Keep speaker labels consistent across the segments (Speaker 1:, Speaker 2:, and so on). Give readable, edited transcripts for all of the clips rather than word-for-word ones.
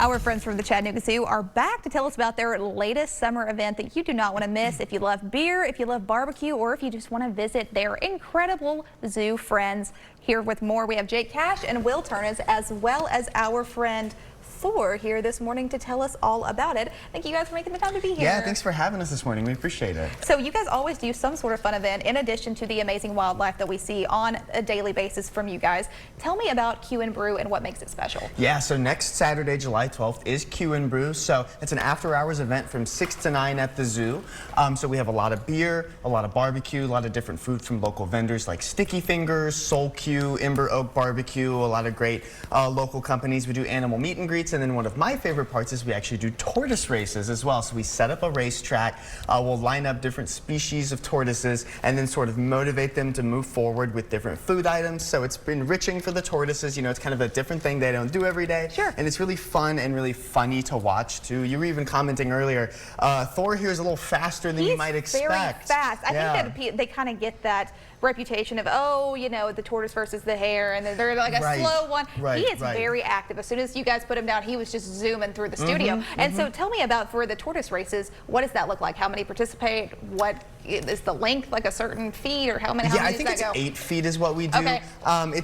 Speaker 1: Our friends from the Chattanooga Zoo are back to tell us about their latest summer event that you do not want to miss if you love beer, if you love barbecue, or if you just want to visit their incredible zoo friends. Here with more, we have Cash and Will Ternes, as well as our friend Thor here this morning to tell us all about it. Thank you guys for making the time to be here.
Speaker 2: Yeah, thanks for having us this morning. We appreciate it.
Speaker 1: So you guys always do some sort of fun event in addition to the amazing wildlife that we see on a daily basis from you guys. Tell me about Q and Brew and what makes it special.
Speaker 2: Yeah, so next Saturday, July 12th is Q and Brew. So it's an after-hours event from 6 to 9 at the zoo. So we have a lot of beer, a lot of barbecue, a lot of different food from local vendors like Sticky Fingers, Soul Q, Ember Oak Barbecue, a lot of great local companies. We do animal meet and greets. And then one of my favorite parts is we actually do tortoise races as well. So we set up a racetrack. We'll line up different species of tortoises and then sort of motivate them to move forward with different food items. So it's enriching for the tortoises. You know, it's kind of a different thing they don't do every day.
Speaker 1: Sure.
Speaker 2: And it's really fun and really funny to watch too. You were even commenting earlier, Thor here is a little faster than you might expect.
Speaker 1: Very fast. I think that they kind of get that reputation of, oh, you know, the tortoise versus the hare, and they're like a slow one. He is very active. As soon as you guys put him down, he was just zooming through the studio. And so tell me about, for the tortoise races, what does that look like? How many participate? What is the length, like a certain feet, or how many?
Speaker 2: Yeah, I think it's 8 feet is what we do.
Speaker 1: Okay.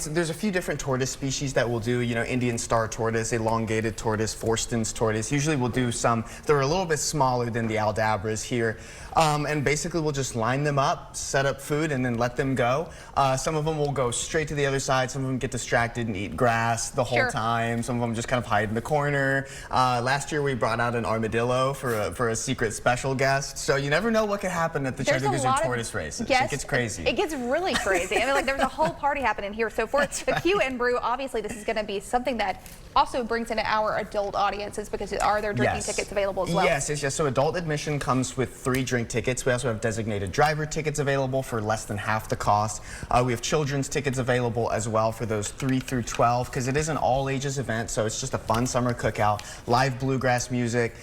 Speaker 2: There's a few different tortoise species that we'll do. You know, Indian star tortoise, elongated tortoise, Forsten's tortoise. Usually we'll do some. They're a little bit smaller than the Aldabras here. And basically we'll just line them up, set up food, and then let them go. Some of them will go straight to the other side. Some of them get distracted and eat grass the whole time. Some of them just kind of hide in the corner. Last year we brought out an armadillo for a secret special guest. So you never know what could happen at the Chattanooga Zoo tortoise races. It gets crazy.
Speaker 1: It gets really crazy. I mean, like, there's a whole party happening here. So for the Q and Brew, obviously this is going to be something that also brings in our adult audiences, because are there drinking tickets available as well?
Speaker 2: Yes. So adult admission comes with 3 drink tickets. We also have designated driver tickets available for less than half the cost. We have children's tickets available as well for those 3 through 12, because it is an all ages event. So it's just a fun summer cookout, live bluegrass music,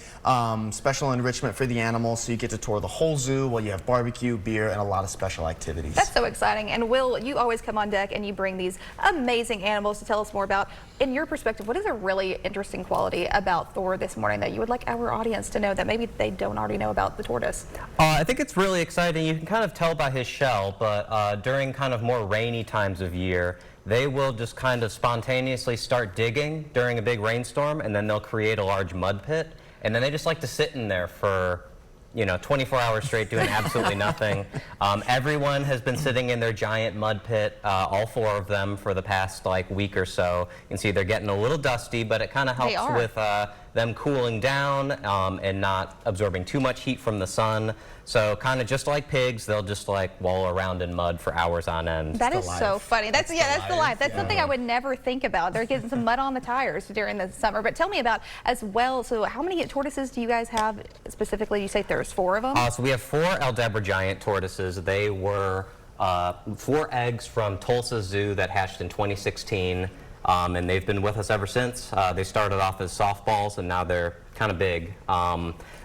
Speaker 2: special enrichment for the animals. So you get to tour the whole zoo while you have barbecue, beer, and a lot of special activities.
Speaker 1: That's so exciting. And Will, you always come on deck and you bring these amazing animals to tell us more about. In your perspective, what is a really interesting quality about Thor this morning that you would like our audience to know that maybe they don't already know about the tortoise?
Speaker 3: I think it's really exciting. You can kind of tell by his shell, but during kind of more rainy times of year, they will just kind of spontaneously start digging during a big rainstorm, and then they'll create a large mud pit, and then they just like to sit in there for 24 hours straight doing absolutely nothing. Everyone has been sitting in their giant mud pit, all 4 of them, for the past week or so. You can see they're getting a little dusty, but it kind of helps with them cooling down and not absorbing too much heat from the sun. So kind of just like pigs, they'll just wallow around in mud for hours on end.
Speaker 1: That is so funny. That's the life. That's something I would never think about. They're getting some mud on the tires during the summer. But tell me about as well, so how many tortoises do you guys have specifically? You say there's 4 of them?
Speaker 3: So we have 4 Aldabra giant tortoises. They were 4 eggs from Tulsa Zoo that hatched in 2016. And they've been with us ever since. They started off as softballs, and now they're kind of big.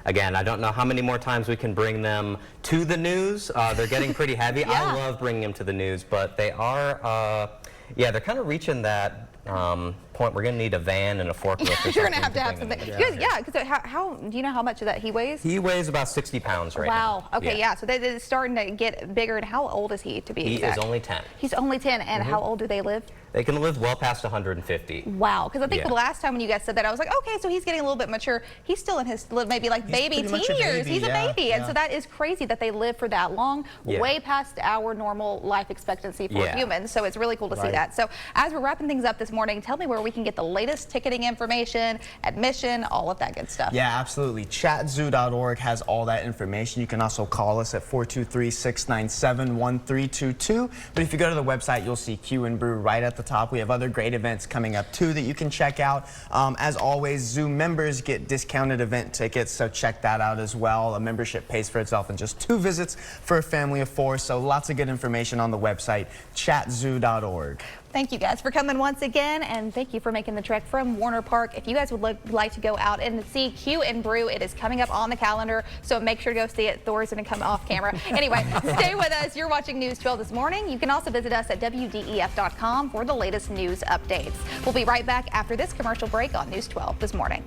Speaker 3: Again, I don't know how many more times we can bring them to the news. They're getting pretty heavy. I love bringing them to the news, but they are, they're kind of reaching that point. We're going to need a van and a forklift.
Speaker 1: You're going to have something. Because how do you know how much of that he weighs?
Speaker 3: He weighs about 60 pounds right now.
Speaker 1: Wow. Okay, so they're starting to get bigger. And how old is he, to be exact?
Speaker 3: He is only 10.
Speaker 1: He's only 10. And how old do they live?
Speaker 3: They can live well past 150.
Speaker 1: Wow. Because I think the last time when you guys said that, I was like, okay, so he's getting a little bit mature. He's still in his maybe baby teen years. He's a baby. And so that is crazy that they live for that long, way past our normal life expectancy for humans. So it's really cool to see that. So as we're wrapping things up this morning, tell me where we can get the latest ticketing information, admission, all of that good stuff.
Speaker 2: Yeah, absolutely. Chatzoo.org has all that information. You can also call us at 423-697-1322. But if you go to the website, you'll see Q and Brew right at the top. We have other great events coming up too that you can check out. As always, Zoo members get discounted event tickets, so check that out as well. A membership pays for itself in just 2 visits for a family of 4. So lots of good information on the website, chatzoo.org.
Speaker 1: Thank you guys for coming once again, and thank you for making the trek from Warner Park. If you guys would like to go out and see Q and Brew, it is coming up on the calendar, so make sure to go see it. Thor's going to come off camera. Anyway, stay with us. You're watching News 12 this morning. You can also visit us at WDEF.com for the latest news updates. We'll be right back after this commercial break on News 12 this morning.